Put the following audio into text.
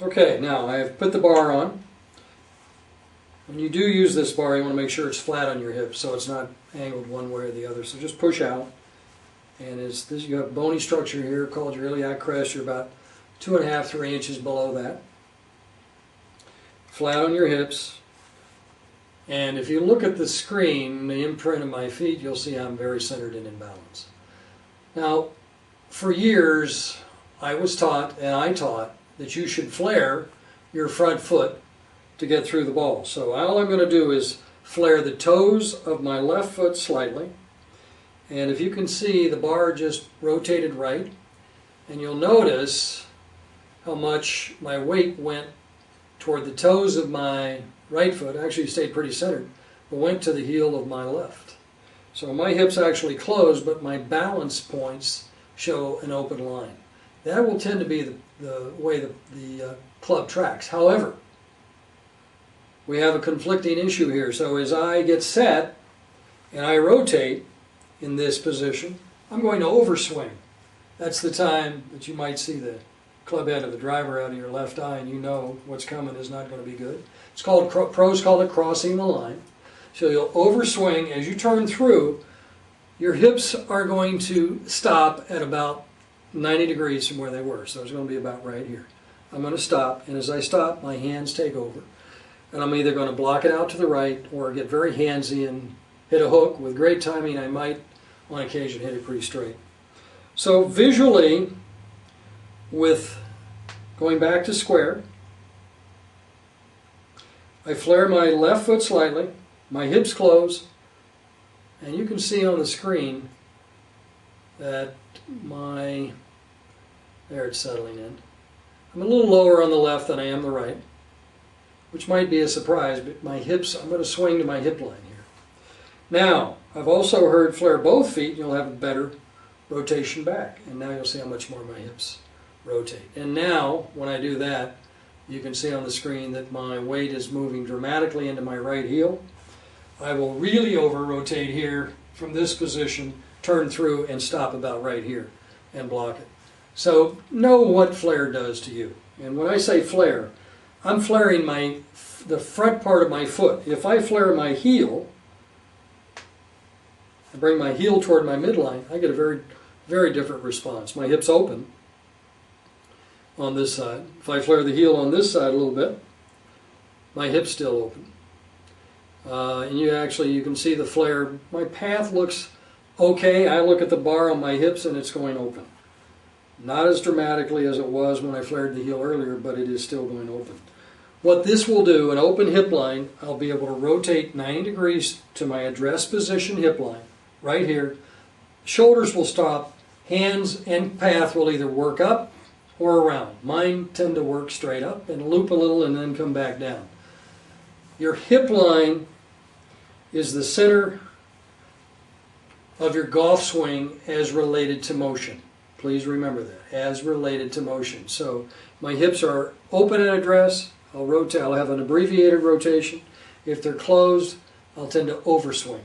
Okay, now I've put the bar on. When you do use this bar, you want to make sure it's flat on your hip so it's not angled one way or the other. So just push out. And as this, you have bony structure here called your iliac crest. You're about 2.5 to 3 inches below that. Flat on your hips. And if you look at the screen, the imprint of my feet, you'll see I'm very centered and in balance. Now, for years, I was taught, and I taught, that you should flare your front foot to get through the ball. So all I'm going to do is flare the toes of my left foot slightly. And if you can see, the bar just rotated right. And you'll notice how much my weight went toward the toes of my right foot. Actually stayed pretty centered, but went to the heel of my left. So my hips actually closed, but my balance points show an open line. That will tend to be the way the club tracks. However, we have a conflicting issue here. So as I get set and I rotate in this position, I'm going to overswing. That's the time that you might see the club head of the driver out of your left eye, and you know what's coming is not going to be good. It's called, pros call it crossing the line. So you'll overswing. As you turn through, your hips are going to stop at about 90 degrees from where they were. So it's going to be about right here. I'm going to stop, and as I stop, my hands take over. And I'm either going to block it out to the right or get very handsy and hit a hook. With great timing, I might, on occasion, hit it pretty straight. So visually, with going back to square, I flare my left foot slightly, my hips close, and you can see on the screen that there it's settling in. I'm a little lower on the left than I am the right, which might be a surprise, but my hips, I'm going to swing to my hip line here. Now, I've also heard flare both feet, you'll have a better rotation back, and now you'll see how much more my hips rotate. And now, when I do that, you can see on the screen that my weight is moving dramatically into my right heel. I will really over-rotate here from this position, turn through, and stop about right here and block it. So know what flare does to you. And when I say flare, I'm flaring the front part of my foot. If I flare my heel, I bring my heel toward my midline, I get a very, very different response. My hips open on this side. If I flare the heel on this side a little bit, my hips still open. And you can see the flare. My path looks okay. I look at the bar on my hips and it's going open. Not as dramatically as it was when I flared the heel earlier, but it is still going open. What this will do, an open hip line, I'll be able to rotate 90 degrees to my address position hip line, right here. Shoulders will stop. Hands and path will either work up or around. Mine tend to work straight up and loop a little and then come back down. Your hip line is the center of your golf swing as related to motion. Please remember that, as related to motion. So my hips are open at address. I'll rotate. I'll have an abbreviated rotation. If they're closed, I'll tend to overswing.